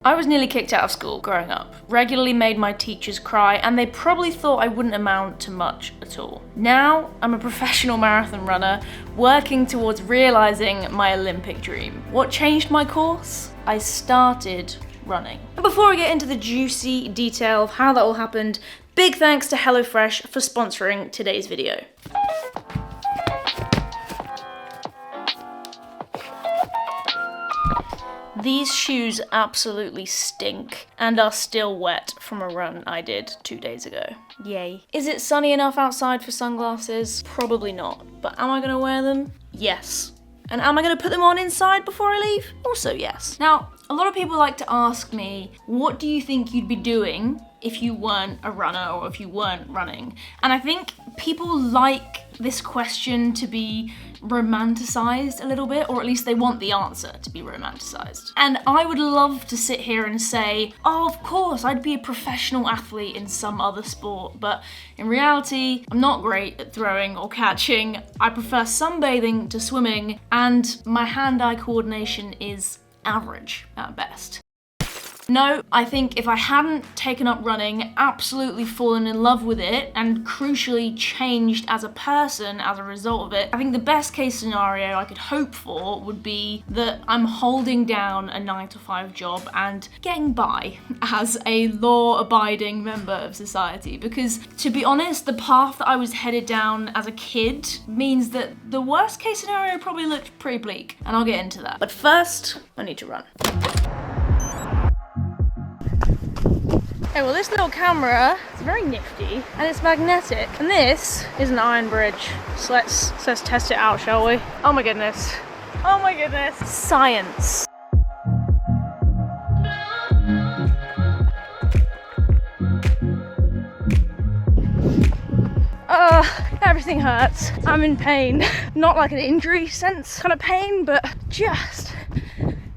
I was nearly kicked out of school growing up, regularly made my teachers cry, and they probably thought I wouldn't amount to much at all. Now, I'm a professional marathon runner, working towards realising my Olympic dream. What changed my course? I started running. And before I get into the juicy detail of how that all happened, big thanks to HelloFresh for sponsoring today's video. These shoes absolutely stink and are still wet from a run I did 2 days ago. Yay. Is it sunny enough outside for sunglasses? Probably not. But am I gonna wear them? Yes. And am I gonna put them on inside before I leave? Also yes. Now, a lot of people like to ask me, what do you think you'd be doing if you weren't a runner or if you weren't running? And I think people like this question to be romanticized a little bit, or at least they want the answer to be romanticized. And I would love to sit here and say, oh, of course, I'd be a professional athlete in some other sport, but in reality, I'm not great at throwing or catching. I prefer sunbathing to swimming, and my hand-eye coordination is average at best. No, I think if I hadn't taken up running, absolutely fallen in love with it, and crucially changed as a person as a result of it, I think the best case scenario I could hope for would be that I'm holding down a 9-to-5 job and getting by as a law-abiding member of society. Because, to be honest, the path that I was headed down as a kid means that the worst case scenario probably looked pretty bleak, and I'll get into that. But first, I need to run. Okay, well, this little camera is very nifty and it's magnetic, and this is an iron bridge. So let's test it out, shall we? Oh my goodness. Oh my goodness. Science. Everything hurts. I'm in pain. Not like an injury sense kind of pain, but just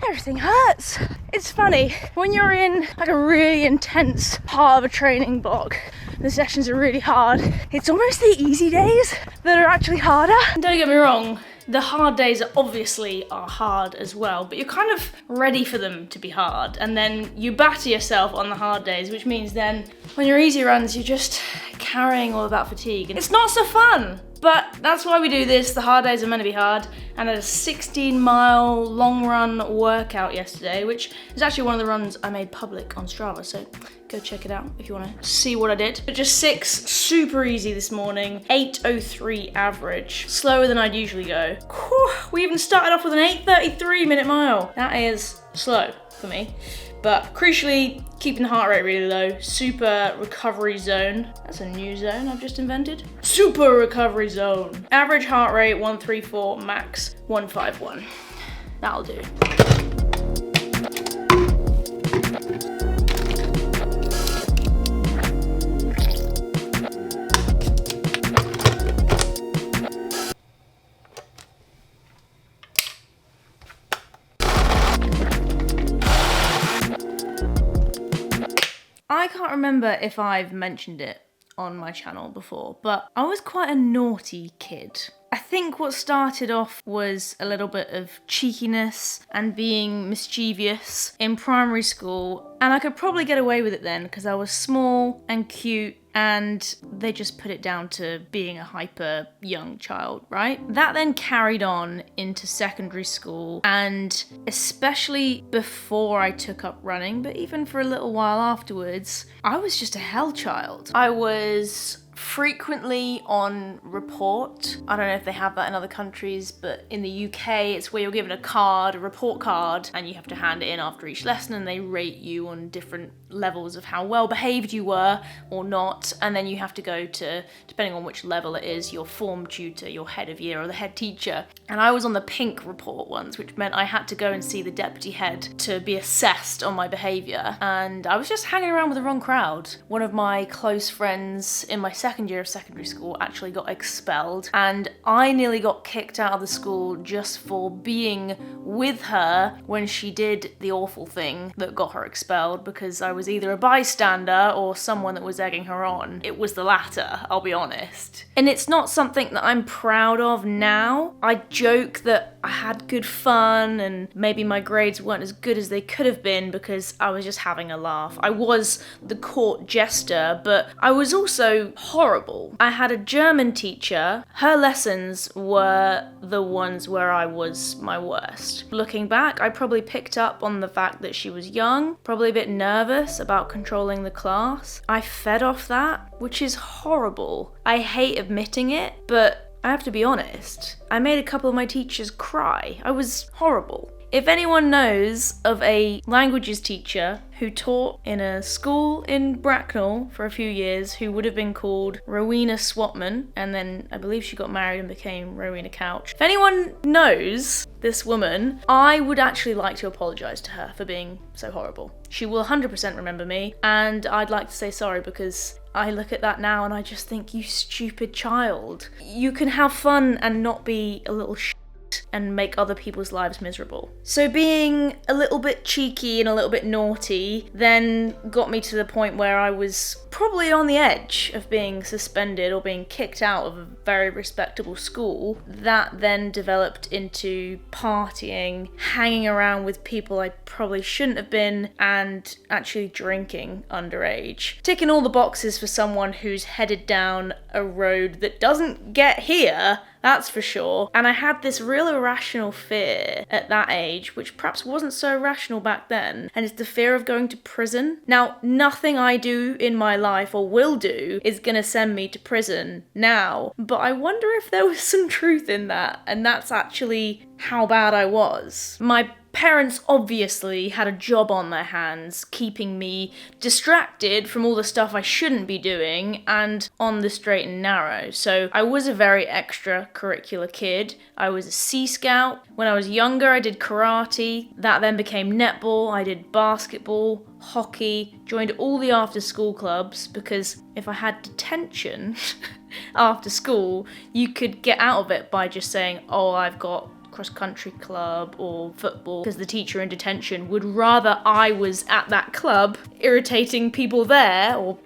everything hurts. It's funny, when you're in like a really intense part of a training block, the sessions are really hard, it's almost the easy days that are actually harder. Don't get me wrong, the hard days obviously are hard as well, but you're kind of ready for them to be hard, and then you batter yourself on the hard days, which means then when your easy runs, you're just carrying all of that fatigue, and it's not so fun. But that's why we do this. The hard days are meant to be hard. And I had a 16-mile long run workout yesterday, which is actually one of the runs I made public on Strava. So go check it out if you want to see what I did. But just 6, super easy this morning. 8:03 average, slower than I'd usually go. Whew, we even started off with an 8:33 minute mile. That is slow for me. But crucially, keeping the heart rate really low. Super recovery zone. That's a new zone I've just invented. Super recovery zone. Average heart rate 134, max 151. That'll do. I can't remember if I've mentioned it on my channel before, but I was quite a naughty kid. I think what started off was a little bit of cheekiness and being mischievous in primary school, and I could probably get away with it then because I was small and cute, and they just put it down to being a hyper young child, right? That then carried on into secondary school, and especially before I took up running, but even for a little while afterwards, I was just a hell child. I was frequently on report. I don't know if they have that in other countries, but in the UK, it's where you're given a card, a report card, and you have to hand it in after each lesson, and they rate you on different levels of how well behaved you were or not, and then you have to go to, depending on which level it is, your form tutor, your head of year, or the head teacher. And I was on the pink report once, which meant I had to go and see the deputy head to be assessed on my behaviour, and I was just hanging around with the wrong crowd. One of my close friends in my second year of secondary school actually got expelled, and I nearly got kicked out of the school just for being with her when she did the awful thing that got her expelled, because I was either a bystander or someone that was egging her on. It was the latter, I'll be honest. And it's not something that I'm proud of now. I joke that I had good fun, and maybe my grades weren't as good as they could have been because I was just having a laugh. I was the court jester, but I was also horrible. I had a German teacher. Her lessons were the ones where I was my worst. Looking back, I probably picked up on the fact that she was young, probably a bit nervous about controlling the class. I fed off that, which is horrible. I hate admitting it, but I have to be honest, I made a couple of my teachers cry. I was horrible. If anyone knows of a languages teacher who taught in a school in Bracknell for a few years who would have been called Rowena Swatman, and then I believe she got married and became Rowena Couch. If anyone knows this woman, I would actually like to apologise to her for being so horrible. She will 100% remember me, and I'd like to say sorry because I look at that now and I just think, you stupid child. You can have fun and not be a little and make other people's lives miserable. So being a little bit cheeky and a little bit naughty then got me to the point where I was probably on the edge of being suspended or being kicked out of a very respectable school. That then developed into partying, hanging around with people I probably shouldn't have been, and actually drinking underage. Ticking all the boxes for someone who's headed down a road that doesn't get here, that's for sure. And I had this real irrational fear at that age, which perhaps wasn't so irrational back then, and it's the fear of going to prison. Now, nothing I do in my life or will do is gonna send me to prison now, but I wonder if there was some truth in that, and that's actually how bad I was. My parents obviously had a job on their hands, keeping me distracted from all the stuff I shouldn't be doing and on the straight and narrow. So I was a very extracurricular kid. I was a Sea Scout. When I was younger, I did karate. That then became netball. I did basketball, hockey, joined all the after school clubs because if I had detention after school, you could get out of it by just saying, oh, I've got cross-country club or football, because the teacher in detention would rather I was at that club irritating people there or,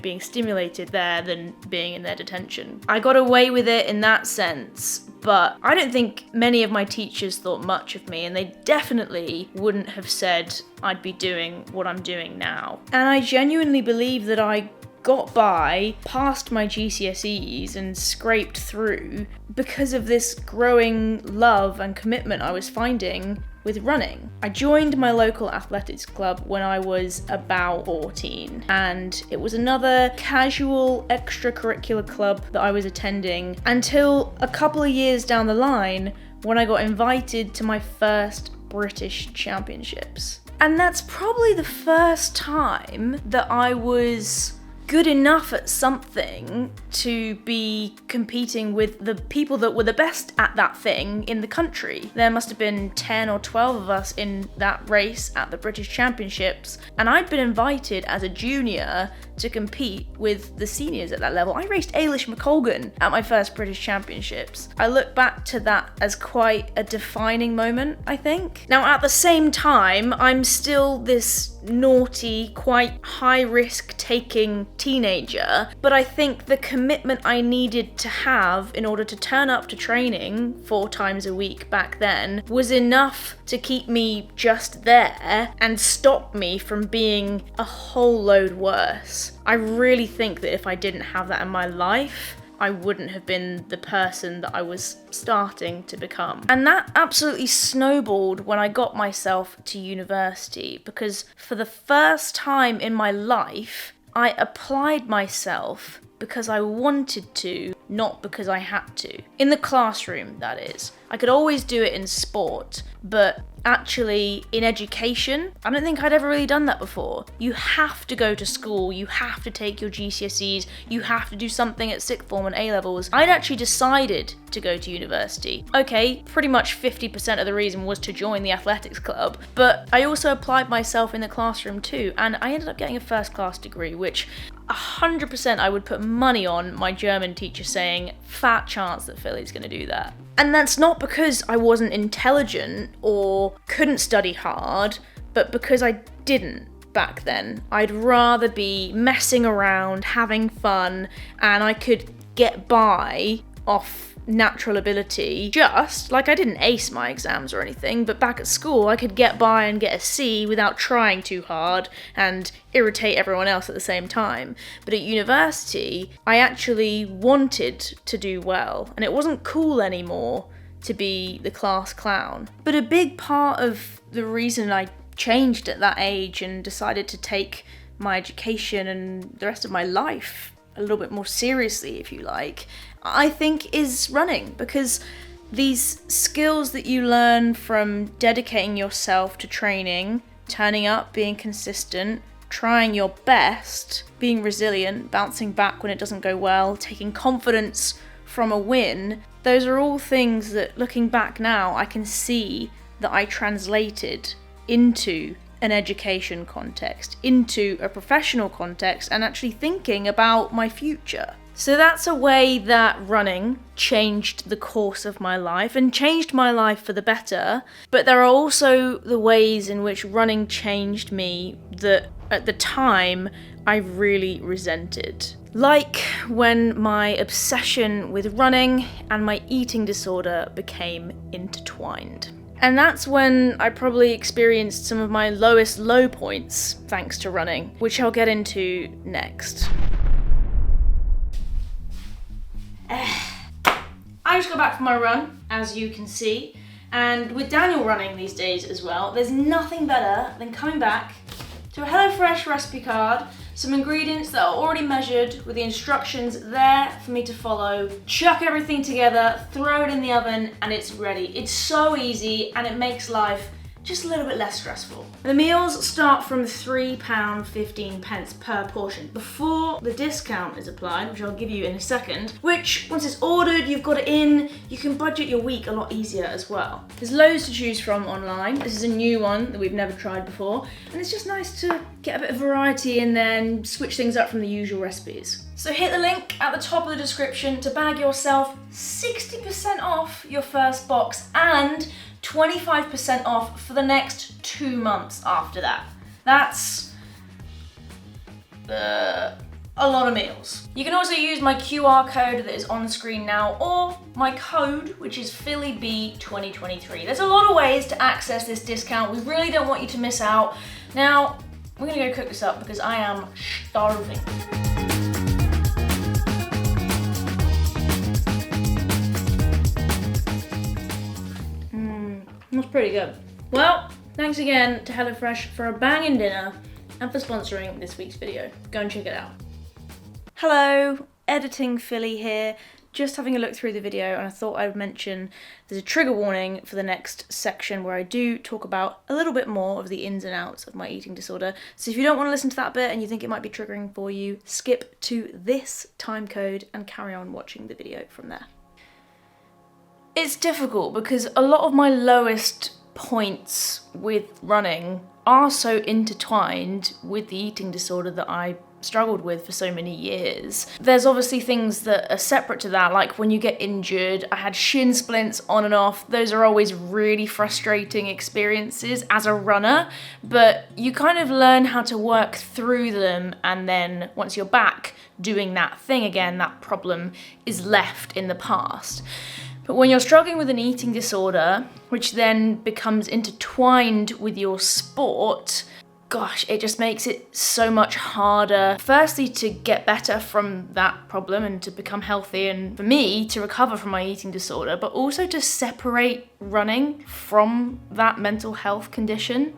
being stimulated there than being in their detention. I got away with it in that sense, but I don't think many of my teachers thought much of me, and they definitely wouldn't have said I'd be doing what I'm doing now. And I genuinely believe that I got by, passed my GCSEs and scraped through because of this growing love and commitment I was finding with running. I joined my local athletics club when I was about 14, and it was another casual extracurricular club that I was attending until a couple of years down the line when I got invited to my first British Championships. And that's probably the first time that I was good enough at something to be competing with the people that were the best at that thing in the country. There must have been 10 or 12 of us in that race at the British Championships, and I'd been invited as a junior to compete with the seniors at that level. I raced Ailish McColgan at my first British Championships. I look back to that as quite a defining moment, I think. Now, at the same time, I'm still this naughty, quite high-risk taking teenager, but I think the commitment I needed to have in order to turn up to training 4 times a week back then was enough to keep me just there and stop me from being a whole load worse. I really think that if I didn't have that in my life, I wouldn't have been the person that I was starting to become. And that absolutely snowballed when I got myself to university, because for the first time in my life, I applied myself because I wanted to, not because I had to. In the classroom, that is. I could always do it in sport, but actually in education, I don't think I'd ever really done that before. You have to go to school, you have to take your GCSEs, you have to do something at sixth form and A-levels. I'd actually decided to go to university. Okay, pretty much 50% of the reason was to join the athletics club, but I also applied myself in the classroom too, and I ended up getting a first class degree, which 100% I would put money on my German teacher saying, fat chance that Phily's gonna do that. And that's not because I wasn't intelligent or couldn't study hard, but because I didn't back then. I'd rather be messing around, having fun, and I could get by off natural ability, just like I didn't ace my exams or anything, but back at school I could get by and get a C without trying too hard and irritate everyone else at the same time. But at university, I actually wanted to do well, and it wasn't cool anymore to be the class clown. But a big part of the reason I changed at that age and decided to take my education and the rest of my life a little bit more seriously, if you like, I think is running, because these skills that you learn from dedicating yourself to training, turning up, being consistent, trying your best, being resilient, bouncing back when it doesn't go well, taking confidence from a win, those are all things that, looking back now, I can see that I translated into an education context, into a professional context, and actually thinking about my future. So that's a way that running changed the course of my life and changed my life for the better. But there are also the ways in which running changed me that at the time I really resented. Like when my obsession with running and my eating disorder became intertwined. And that's when I probably experienced some of my lowest low points thanks to running, which I'll get into next. I just got back from my run, as you can see, and with Daniel running these days as well, there's nothing better than coming back to a HelloFresh recipe card, some ingredients that are already measured with the instructions there for me to follow, chuck everything together, throw it in the oven, and it's ready. It's so easy and it makes life just a little bit less stressful. The meals start from £3.15 per portion before the discount is applied, which I'll give you in a second, which once it's ordered, you've got it in, you can budget your week a lot easier as well. There's loads to choose from online. This is a new one that we've never tried before, and it's just nice to get a bit of variety in there and switch things up from the usual recipes. So hit the link at the top of the description to bag yourself 60% off your first box and 25% off for the next 2 months after that. That's a lot of meals. You can also use my QR code that is on screen now, or my code, which is PhilyB2023. There's a lot of ways to access this discount. We really don't want you to miss out. Now, we're gonna go cook this up because I am starving. That's pretty good. Well, thanks again to HelloFresh for a banging dinner and for sponsoring this week's video. Go and check it out. Hello, editing Phily here. Just having a look through the video, and I thought I would mention there's a trigger warning for the next section where I do talk about a little bit more of the ins and outs of my eating disorder. So if you don't want to listen to that bit and you think it might be triggering for you, skip to this time code and carry on watching the video from there. It's difficult because a lot of my lowest points with running are so intertwined with the eating disorder that I struggled with for so many years. There's obviously things that are separate to that, like when you get injured. I had shin splints on and off. Those are always really frustrating experiences as a runner, but you kind of learn how to work through them, and then once you're back doing that thing again, that problem is left in the past. But when you're struggling with an eating disorder, which then becomes intertwined with your sport, gosh, it just makes it so much harder, firstly, to get better from that problem and to become healthy, and for me, to recover from my eating disorder, but also to separate running from that mental health condition.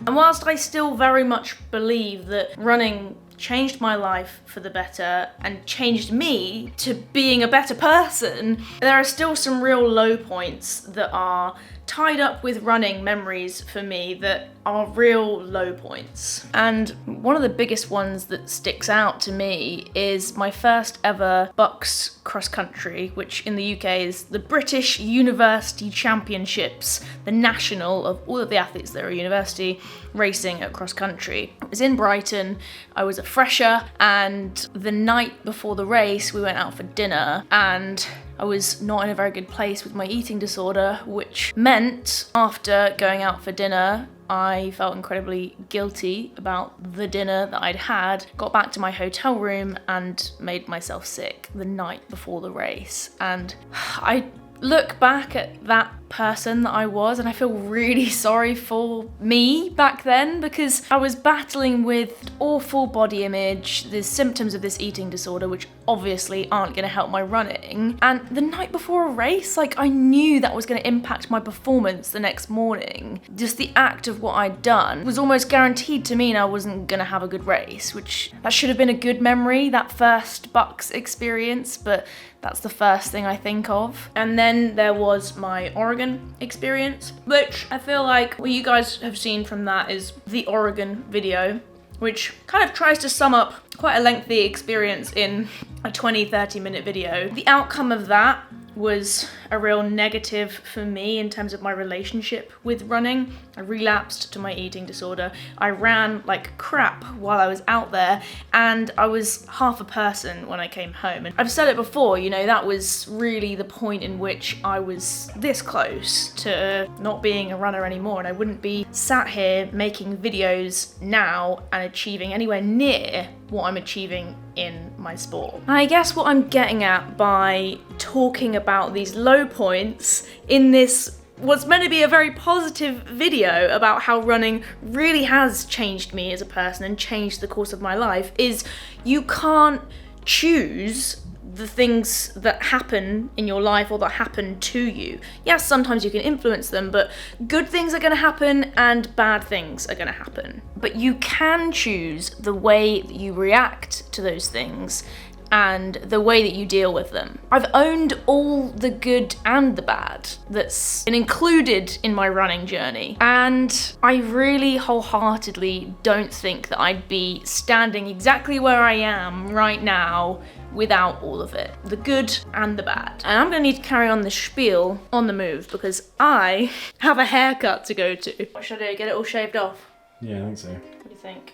And whilst I still very much believe that running changed my life for the better and changed me to being a better person, there are still some real low points that are tied up with running memories for me that are real low points. And one of the biggest ones that sticks out to me is my first ever Bucks cross country, which in the UK is the British University Championships, the national of all of the athletes that are at university racing at cross country. It was in Brighton. I was a fresher, and the night before the race we went out for dinner, and I was not in a very good place with my eating disorder, which meant after going out for dinner, I felt incredibly guilty about the dinner that I'd had, got back to my hotel room and made myself sick the night before the race. And I look back at that person that I was and I feel really sorry for me back then, because I was battling with awful body image, the symptoms of this eating disorder, which obviously aren't going to help my running. And the night before a race, like, I knew that was going to impact my performance the next morning. Just the act of what I'd done was almost guaranteed to mean I wasn't going to have a good race, which that should have been a good memory, that first Bucks experience, but that's the first thing I think of. And then there was my Oregon experience, which I feel like what you guys have seen from that is the Oregon video, which kind of tries to sum up quite a lengthy experience in a 20-30 minute video. The outcome of that was a real negative for me in terms of my relationship with running. I relapsed to my eating disorder. I ran like crap while I was out there, and I was half a person when I came home. And I've said it before, you know, that was really the point in which I was this close to not being a runner anymore, and I wouldn't be sat here making videos now and achieving anywhere near what I'm achieving in my sport. And I guess what I'm getting at by talking about these low points in this what's meant to be a very positive video about how running really has changed me as a person and changed the course of my life is you can't choose the things that happen in your life or that happen to you. Yes, sometimes you can influence them, but good things are going to happen and bad things are going to happen. But you can choose the way that you react to those things and the way that you deal with them. I've owned all the good and the bad that's been included in my running journey, and I really wholeheartedly don't think that I'd be standing exactly where I am right now without all of it, the good and the bad. And I'm gonna need to carry on the spiel on the move because I have a haircut to go to. What should I do, get it all shaved off? Yeah, I think so. What do you think?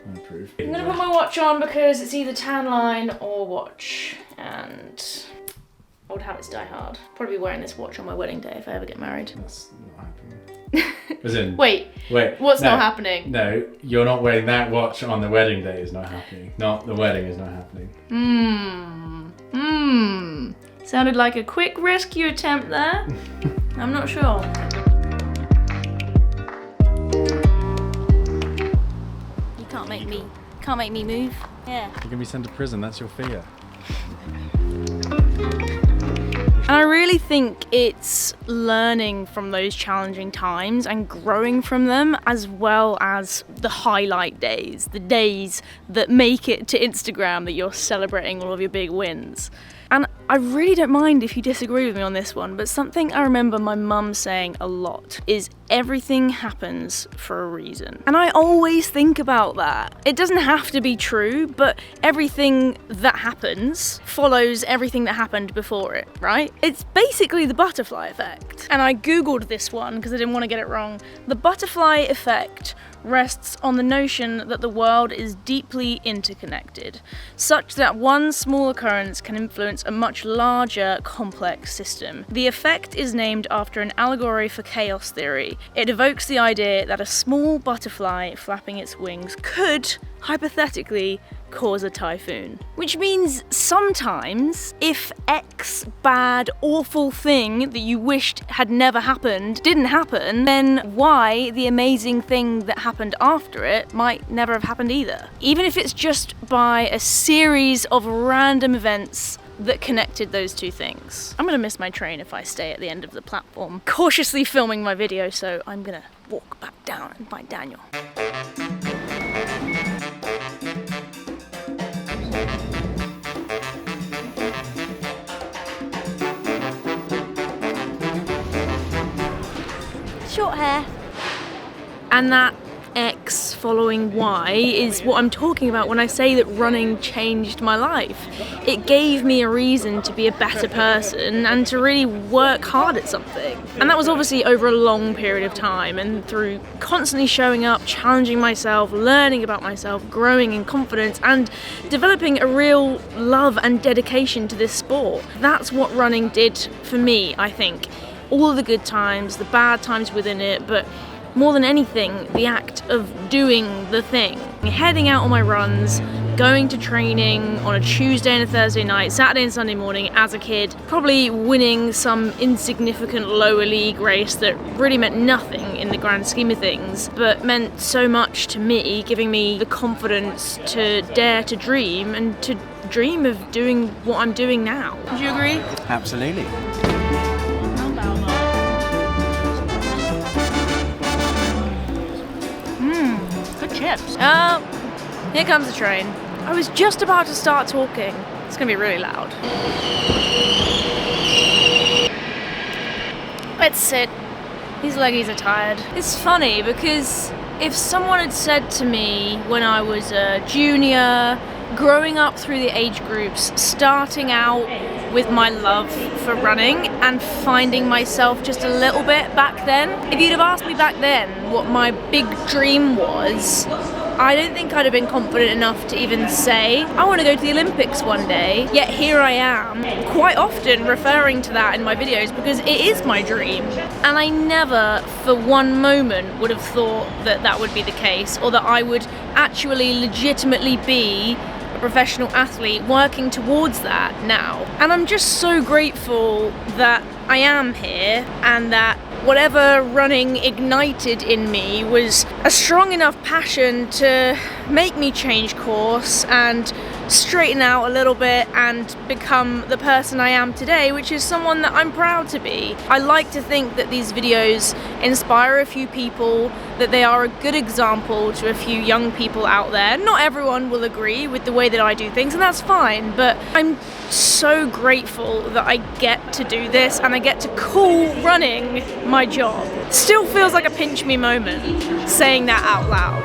I approve. I'm gonna put my watch on because it's either tan line or watch, and old habits die hard. Probably be wearing this watch on my wedding day if I ever get married. That's not happening. As in, Wait, what's no, not happening? No, you're not wearing that watch on the wedding day is not happening. Not the wedding is not happening. Sounded like a quick rescue attempt there. I'm not sure. You can't make me move. Yeah. You're gonna be sent to prison, that's your fear. And I really think it's learning from those challenging times and growing from them, as well as the highlight days, the days that make it to Instagram that you're celebrating all of your big wins. And I really don't mind if you disagree with me on this one, but something I remember my mum saying a lot is everything happens for a reason. And I always think about that. It doesn't have to be true, but everything that happens follows everything that happened before it, right? It's basically the butterfly effect. And I Googled this one because I didn't want to get it wrong. The butterfly effect rests on the notion that the world is deeply interconnected, such that one small occurrence can influence a much larger, complex system. The effect is named after an allegory for chaos theory. It evokes the idea that a small butterfly flapping its wings could, hypothetically, cause a typhoon. Which means sometimes, if X bad, awful thing that you wished had never happened didn't happen, then Y, the amazing thing that happened after it, might never have happened either. Even if it's just by a series of random events that connected those two things. I'm gonna miss my train if I stay at the end of the platform, cautiously filming my video, so I'm gonna walk back down and find Daniel. Short hair. And that X following Y is what I'm talking about when I say that running changed my life. It gave me a reason to be a better person and to really work hard at something. And that was obviously over a long period of time, and through constantly showing up, challenging myself, learning about myself, growing in confidence, and developing a real love and dedication to this sport. That's what running did for me, I think. All of the good times, the bad times within it, but more than anything, the act of doing the thing. Heading out on my runs, going to training on a Tuesday and a Thursday night, Saturday and Sunday morning as a kid, probably winning some insignificant lower league race that really meant nothing in the grand scheme of things, but meant so much to me, giving me the confidence to dare to dream and to dream of doing what I'm doing now. Would you agree? Absolutely. Good chips. Oh, here comes the train. I was just about to start talking. It's gonna be really loud. Let's sit. These leggies are tired. It's funny because if someone had said to me when I was a junior, growing up through the age groups, starting out with my love for running and finding myself just a little bit back then, if you'd have asked me back then what my big dream was, I don't think I'd have been confident enough to even say, I want to go to the Olympics one day. Yet here I am, quite often referring to that in my videos because it is my dream. And I never for one moment would have thought that that would be the case, or that I would actually legitimately be a professional athlete working towards that now. And I'm just so grateful that I am here, and that whatever running ignited in me was a strong enough passion to make me change course and straighten out a little bit and become the person I am today, which is someone that I'm proud to be. I like to think that these videos inspire a few people, that they are a good example to a few young people out there. Not everyone will agree with the way that I do things, and that's fine, but I'm so grateful that I get to do this and I get to call running my job. Still feels like a pinch me moment saying that out loud.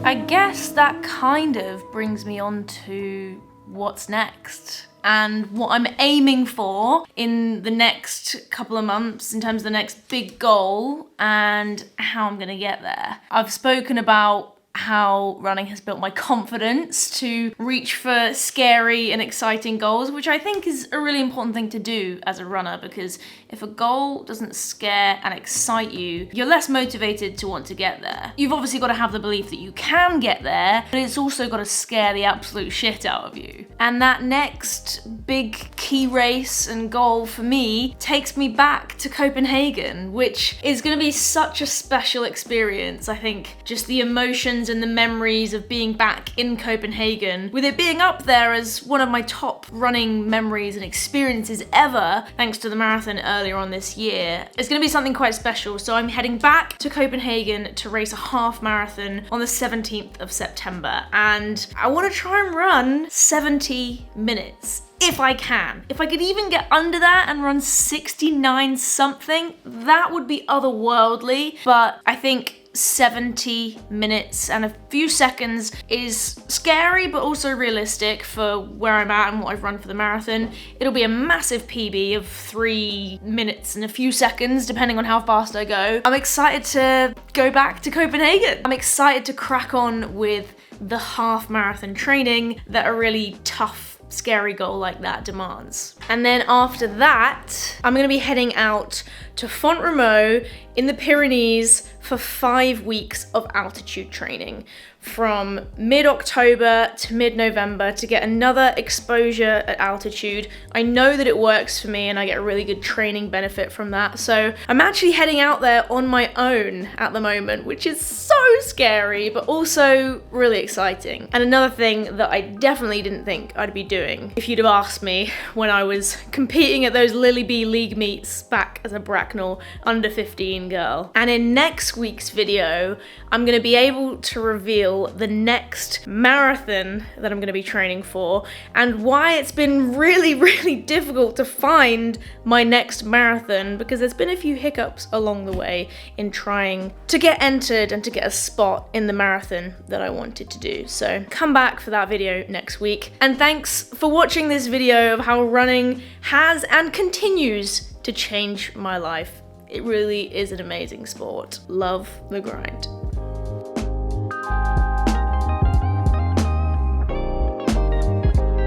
I guess that kind of brings me on to what's next and what I'm aiming for in the next couple of months in terms of the next big goal and how I'm gonna get there. I've spoken about how running has built my confidence to reach for scary and exciting goals, which I think is a really important thing to do as a runner, because if a goal doesn't scare and excite you, you're less motivated to want to get there. You've obviously got to have the belief that you can get there, but it's also got to scare the absolute shit out of you. And that next big key race and goal for me takes me back to Copenhagen, which is going to be such a special experience. I think just the emotions and the memories of being back in Copenhagen, with it being up there as one of my top running memories and experiences ever, thanks to the marathon earlier on this year, it's going to be something quite special. So I'm heading back to Copenhagen to race a half marathon on the 17th of September, and I want to try and run 70 minutes. If I can. If I could even get under that and run 69 something, that would be otherworldly, but I think 70 minutes and a few seconds is scary but also realistic for where I'm at and what I've run for the marathon. It'll be a massive PB of 3 minutes and a few seconds depending on how fast I go. I'm excited to go back to Copenhagen. I'm excited to crack on with the half marathon training that a really tough, scary goal like that demands. And then after that, I'm gonna be heading out to Font-Romeu in the Pyrenees for 5 weeks of altitude training from mid-October to mid-November to get another exposure at altitude. I know that it works for me and I get a really good training benefit from that. So I'm actually heading out there on my own at the moment, which is so scary, but also really exciting. And another thing that I definitely didn't think I'd be doing if you'd have asked me when I was competing at those Lily Bee League meets back as a Bracknell under 15 girl. And in next week's video, I'm gonna be able to reveal the next marathon that I'm gonna be training for and why it's been really, really difficult to find my next marathon, because there's been a few hiccups along the way in trying to get entered and to get a spot in the marathon that I wanted to do. So come back for that video next week. And thanks for watching this video of how running has and continues to change my life. It really is an amazing sport. Love the grind.